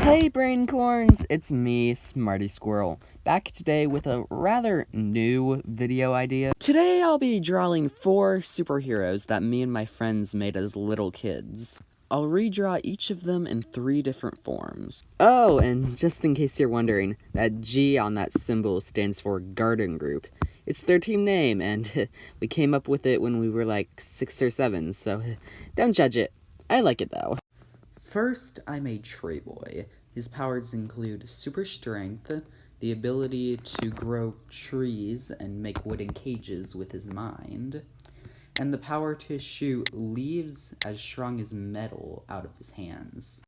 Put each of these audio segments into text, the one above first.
Hey Braincorns, it's me, Smarty Squirrel, back today with a rather new video idea. Today I'll be drawing 4 superheroes that me and my friends made as little kids. I'll redraw each of them in 3 different forms. Oh, and just in case you're wondering, that G on that symbol stands for Garden Group. It's their team name, and we came up with it when we were like 6 or 7, so don't judge it. I like it though. First, I made Tree Boy. His powers include super strength, the ability to grow trees and make wooden cages with his mind, and the power to shoot leaves as strong as metal out of his hands.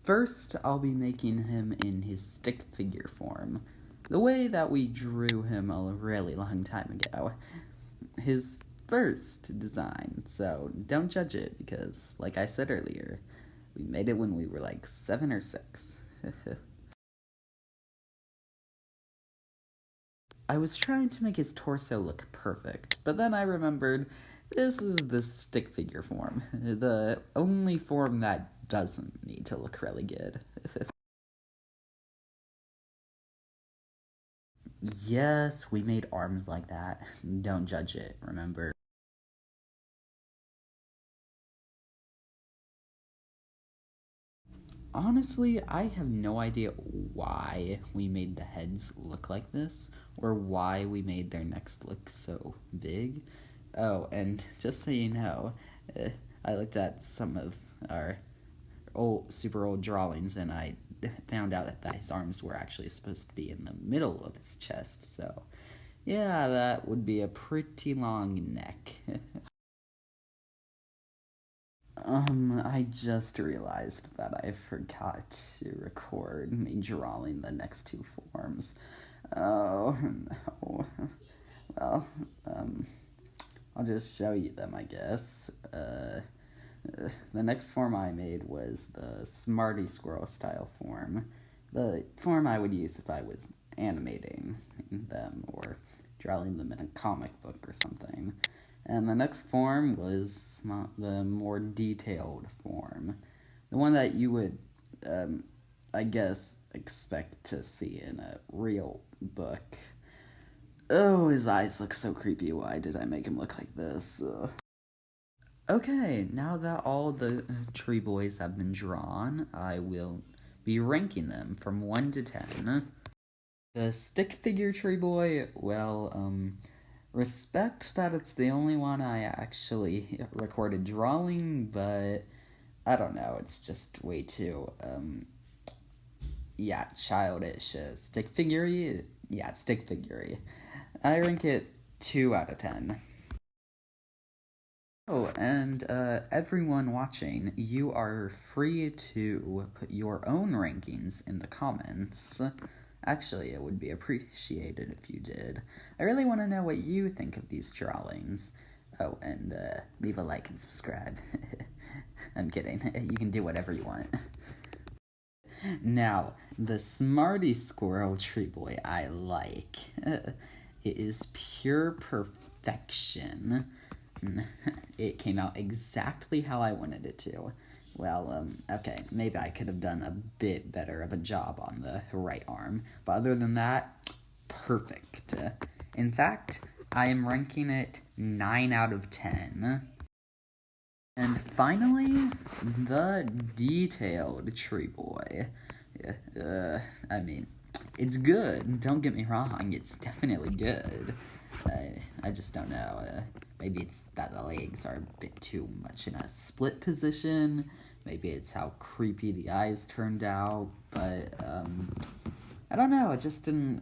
First, I'll be making him in his stick figure form, the way that we drew him a really long time ago. His first design, so don't judge it because, like I said earlier, we made it when we were like 7 or 6. I was trying to make his torso look perfect, but then I remembered this is the stick figure form, the only form that doesn't need to look really good. Yes, we made arms like that. Don't judge it, remember. Honestly, I have no idea why we made the heads look like this, or why we made their necks look so big. Oh, and just so you know, I looked at some of our super old drawings, and I found out that his arms were actually supposed to be in the middle of his chest, so yeah, that would be a pretty long neck. I just realized that I forgot to record me drawing the next 2 forms. Oh, no. Well, I'll just show you them, I guess. The next form I made was the Smarty Squirrel style form. The form I would use if I was animating them or drawing them in a comic book or something. And the next form was the more detailed form. The one that you would, I guess, expect to see in a real book. Oh, his eyes look so creepy. Why did I make him look like this? Okay, now that all the tree boys have been drawn, I will be ranking them from 1 to 10. The stick figure tree boy, well, respect that it's the only one I actually recorded drawing, but I don't know, it's just way too, childish. Stick figure-y? Yeah, stick figure-y. I rank it 2 out of 10. Oh, and everyone watching, you are free to put your own rankings in the comments. Actually, it would be appreciated if you did. I really want to know what you think of these drawings. Oh, and leave a like and subscribe. I'm kidding. You can do whatever you want. Now, the Smarty Squirrel Tree Boy I like. It is pure perfection. It came out exactly how I wanted it to. Well, okay, maybe I could have done a bit better of a job on the right arm, but other than that, perfect. In fact, I am ranking it 9 out of 10. And finally, the detailed tree boy. I mean, it's good, don't get me wrong, it's definitely good. I just don't know, maybe it's that the legs are a bit too much in a split position, maybe it's how creepy the eyes turned out, but, I don't know, it just didn't,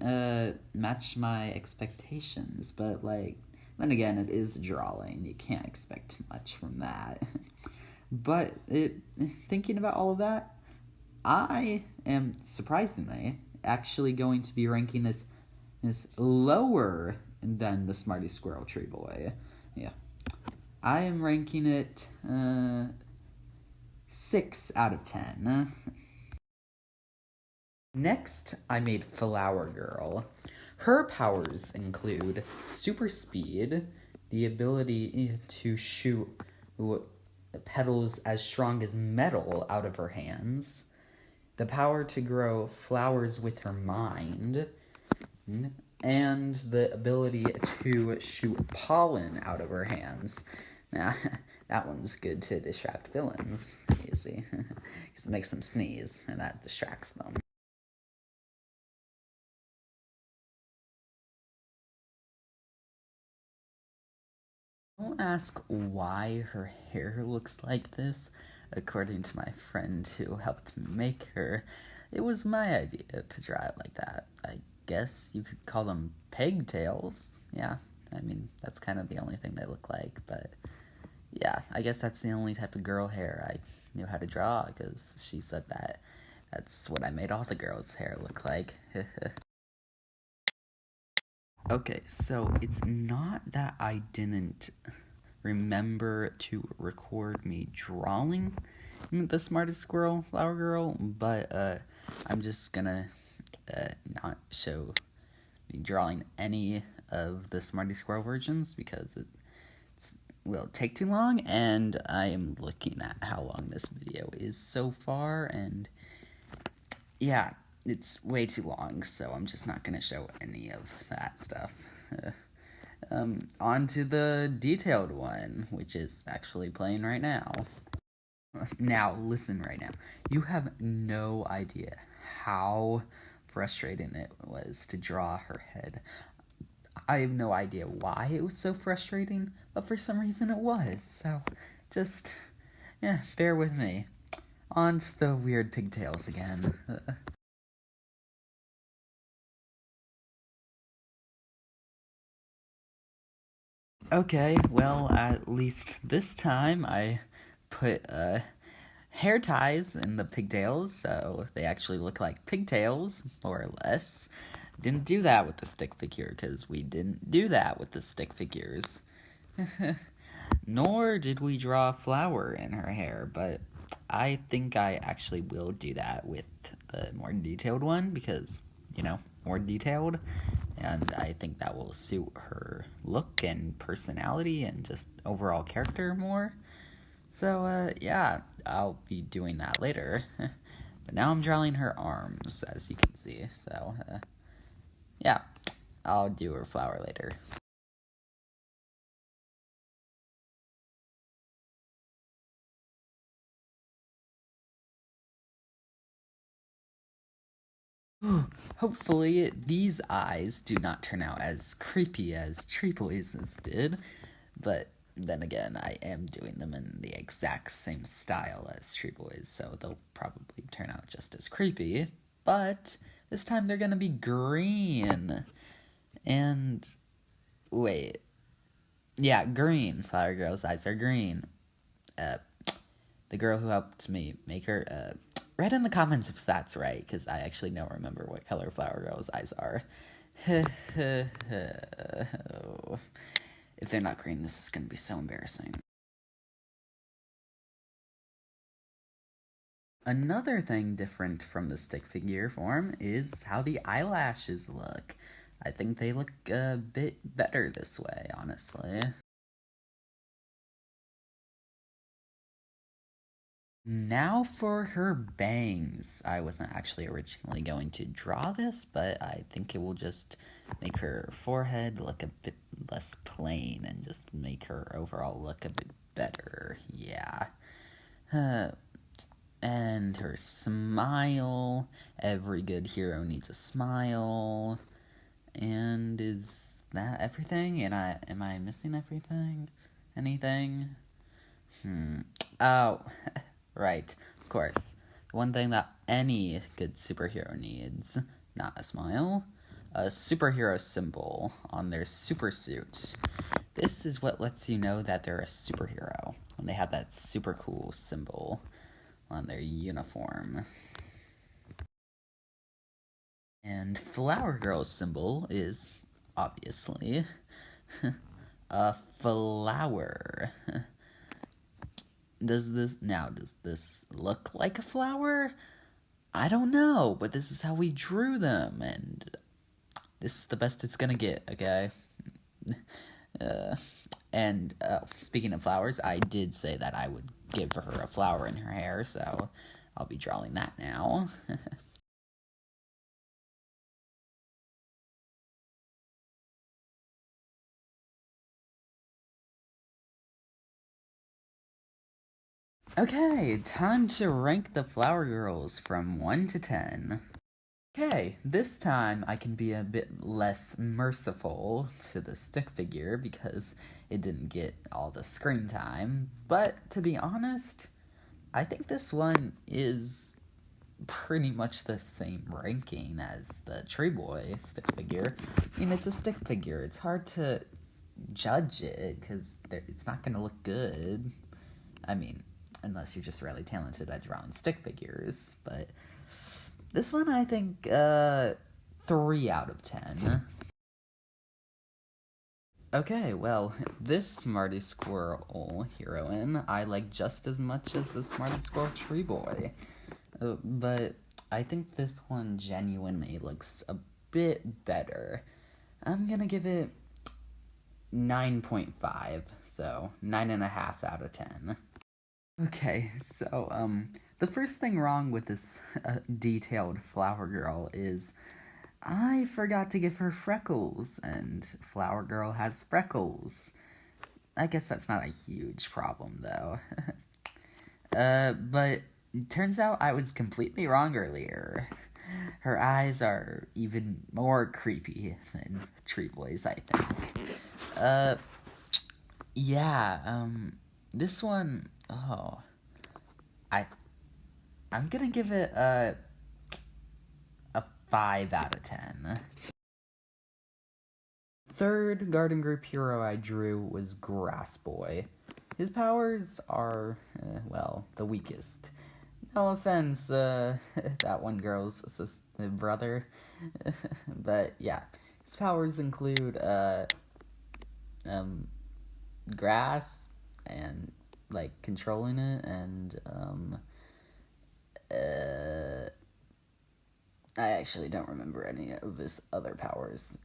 match my expectations, but, like, then again, it is drawing, you can't expect too much from that. But, thinking about all of that, I am, surprisingly, actually going to be ranking this lower than the Smarty Squirrel Tree Boy. Yeah. I am ranking it 6 out of 10. Next, I made Flower Girl. Her powers include super speed, the ability to shoot petals as strong as metal out of her hands, the power to grow flowers with her mind, and the ability to shoot pollen out of her hands. Now, that one's good to distract villains, you see, because it makes them sneeze, and that distracts them. Don't ask why her hair looks like this. According to my friend who helped make her, it was my idea to draw it like that. I guess you could call them pigtails. Yeah, I mean, that's kind of the only thing they look like, but yeah, I guess that's the only type of girl hair I knew how to draw, because she said that that's what I made all the girls' hair look like. Okay, so it's not that I didn't remember to record me drawing the smartest squirrel flower girl, but I'm just gonna not show me drawing any of the smarty squirrel versions because it will take too long, and I am looking at how long this video is so far, and yeah, it's way too long, so I'm just not gonna show any of that stuff. On to the detailed one, which is actually playing right now. Now, listen right now. You have no idea how frustrating it was to draw her head. I have no idea why it was so frustrating, but for some reason it was. So, just, yeah, bear with me. On to the weird pigtails again. Okay, well, at least this time I put hair ties in the pigtails, so they actually look like pigtails, more or less. Didn't do that with the stick figure, because we didn't do that with the stick figures. Nor did we draw a flower in her hair, but I think I actually will do that with the more detailed one, because, you know, more detailed, and I think that will suit her look and personality and just overall character more. So, yeah, I'll be doing that later. But now I'm drawing her arms, as you can see, so, yeah, I'll do her flower later. Hopefully, these eyes do not turn out as creepy as Tree Boy's did, but then again, I am doing them in the exact same style as Tree Boy's, so they'll probably turn out just as creepy, but this time they're gonna be green. And, wait. Yeah, green. Flower Girl's eyes are green. The girl who helped me make her, write in the comments if that's right, because I actually don't remember what color Flower Girl's eyes are. If they're not green, this is gonna be so embarrassing. Another thing different from the stick figure form is how the eyelashes look. I think they look a bit better this way, honestly. Now for her bangs. I wasn't actually originally going to draw this, but I think it will just make her forehead look a bit less plain and just make her overall look a bit better. Yeah. And her smile. Every good hero needs a smile. And is that everything? And am I missing everything? Anything? Oh, right, of course. One thing that any good superhero needs, not a smile, a superhero symbol on their super suit. This is what lets you know that they're a superhero, when they have that super cool symbol on their uniform. And Flower Girl's symbol is, obviously, a flower. Does this look like a flower? I don't know, but this is how we drew them, and this is the best it's gonna get, okay? Speaking of flowers, I did say that I would give her a flower in her hair, so I'll be drawing that now. Okay, time to rank the flower girls from 1 to 10. Okay, this time I can be a bit less merciful to the stick figure because it didn't get all the screen time. But to be honest, I think this one is pretty much the same ranking as the Tree Boy stick figure. I mean, it's a stick figure. It's hard to judge it because it's not going to look good. I mean, unless you're just really talented at drawing stick figures. But this one, I think, 3 out of 10. Okay, well, this Smarty Squirrel heroine I like just as much as the Smarty Squirrel Tree Boy. But I think this one genuinely looks a bit better. I'm gonna give it 9.5, so 9.5 out of 10. Okay, so, the first thing wrong with this detailed flower girl is I forgot to give her freckles, and Flower Girl has freckles. I guess that's not a huge problem, though. But it turns out I was completely wrong earlier. Her eyes are even more creepy than Tree Boy's, I think. Yeah, this one, I'm gonna give it a 5 out of 10. Third garden group hero I drew was Grass Boy. His powers are, well, the weakest. No offense, that one girl's brother. But yeah, his powers include, grass and, like, controlling it and, I actually don't remember any of his other powers.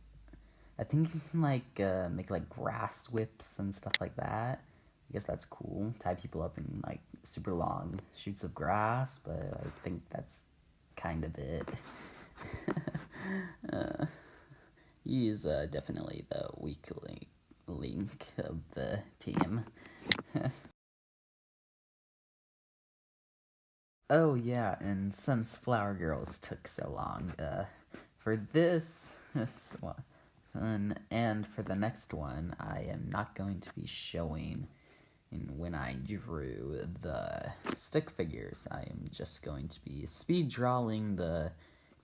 I think you can, like, make, like, grass whips and stuff like that. I guess that's cool. Tie people up in, like, super long shoots of grass, but I think that's kind of it. He's definitely the weak link of the team. Oh yeah, and since Flower Girls took so long, for this one, and for the next one, I am not going to be showing when I drew the stick figures. I am just going to be speed drawing the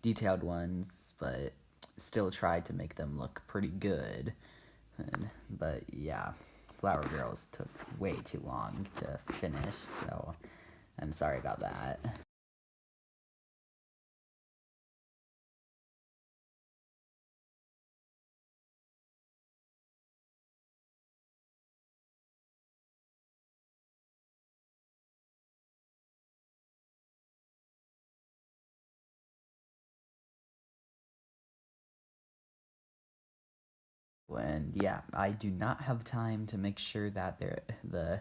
detailed ones, but still try to make them look pretty good. But yeah, Flower Girls took way too long to finish, so I'm sorry about that. And yeah, I do not have time to make sure that the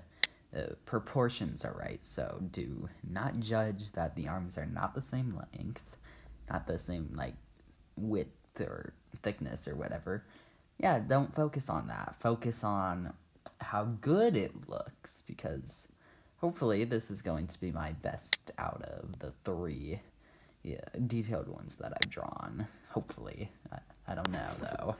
proportions are right, so do not judge that the arms are not the same length, not the same, like, width or thickness or whatever. Yeah, don't focus on that. Focus on how good it looks, because hopefully this is going to be my best out of the 3 detailed ones that I've drawn. Hopefully. I don't know, though.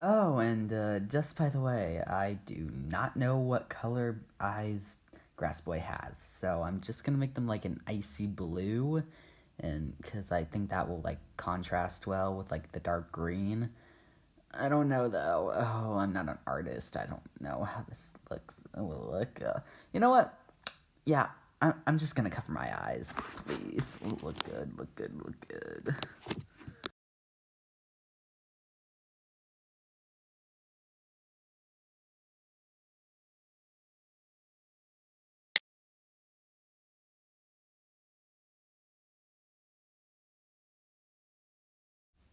Oh, and just by the way, I do not know what color eyes Grass Boy has. So I'm just gonna make them like an icy blue, and because I think that will like contrast well with like the dark green. I don't know though. Oh, I'm not an artist. I don't know how this will look. You know what? Yeah, I'm just gonna cover my eyes, please. Look good, look good, look good.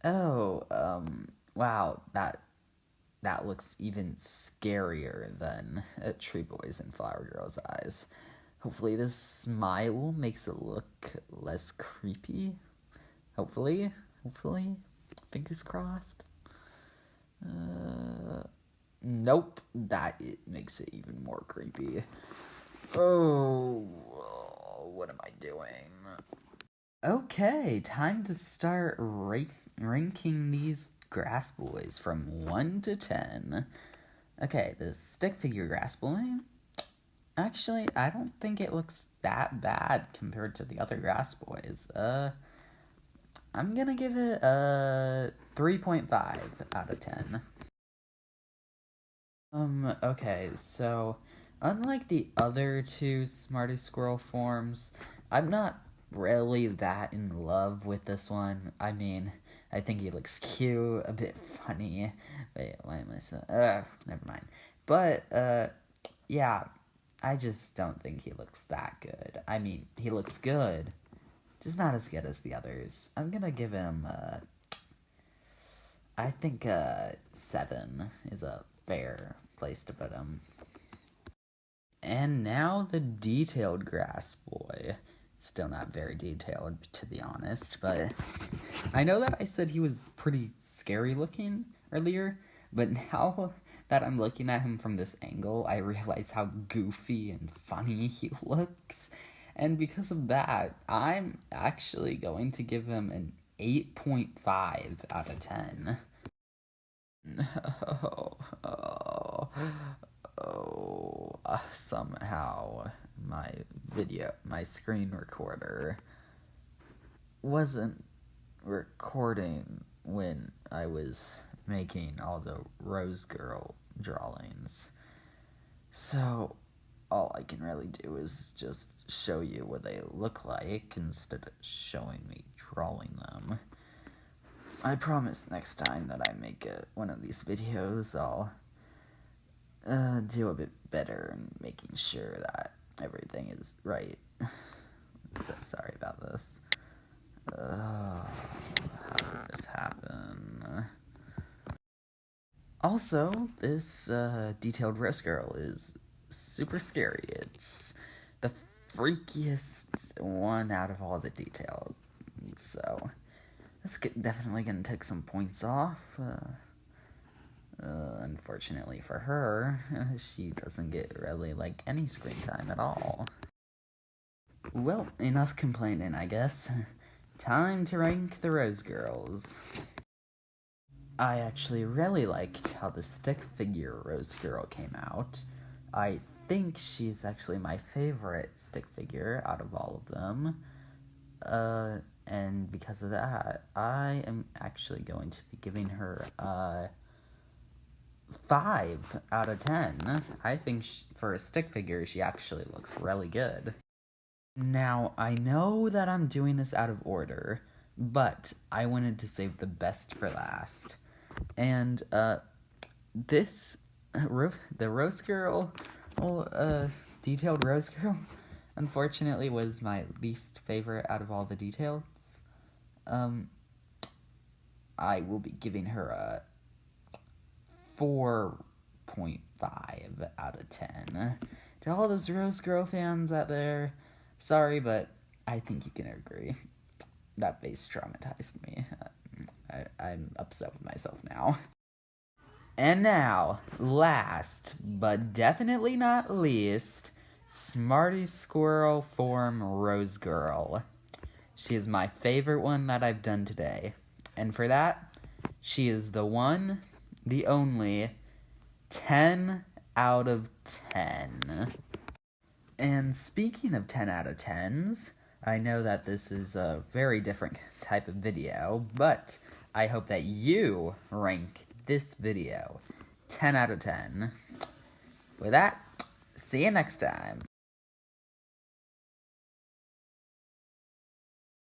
Oh, wow, that looks even scarier than Tree Boys and Flower Girl's eyes. Hopefully this smile makes it look less creepy. Hopefully. Fingers crossed. Nope, it makes it even more creepy. Oh, what am I doing? Okay, time to start ranking these Grass Boys from 1 to 10. Okay, the stick figure Grass Boy. Actually, I don't think it looks that bad compared to the other Grass Boys. I'm gonna give it a 3.5 out of 10. Okay, so unlike the other two Smarty Squirrel forms, I'm not really that in love with this one. I mean, I think he looks cute, a bit funny. Wait, why am I so... never mind. But, yeah, I just don't think he looks that good. I mean, he looks good, just not as good as the others. I'm gonna give him, I think, 7 is a fair place to put him. And now the detailed Grass Boy. Still not very detailed, to be honest, but I know that I said he was pretty scary looking earlier, but now that I'm looking at him from this angle, I realize how goofy and funny he looks. And because of that, I'm actually going to give him an 8.5 out of 10. Somehow my screen recorder wasn't recording when I was making all the Rose Girl drawings. So all I can really do is just show you what they look like instead of showing me drawing them. I promise next time that I make one of these videos, I'll do a bit better in making sure that everything is right. So sorry about this. How did this happen? Also, this detailed Rose Girl is super scary. It's the freakiest one out of all the detailed. So that's definitely going to take some points off. Unfortunately for her, she doesn't get really like any screen time at all. Well, enough complaining, I guess. Time to rank the Rose Girls. I actually really liked how the stick figure Rose Girl came out. I think she's actually my favorite stick figure out of all of them. And because of that, I am actually going to be giving her a 5 out of 10. I think for a stick figure, she actually looks really good. Now, I know that I'm doing this out of order, but I wanted to save the best for last. And, the Rose Girl, detailed Rose Girl, unfortunately was my least favorite out of all the details. I will be giving her a 4.5 out of 10. To all those Rose Girl fans out there, sorry, but I think you can agree. That face traumatized me. I'm upset with myself now. And now, last, but definitely not least, Smarty Squirrel form Rose Girl. She is my favorite one that I've done today. And for that, she is the one, the only, 10 out of 10. And speaking of 10 out of 10s, I know that this is a very different type of video, but I hope that you rank this video 10 out of 10. With that, see you next time.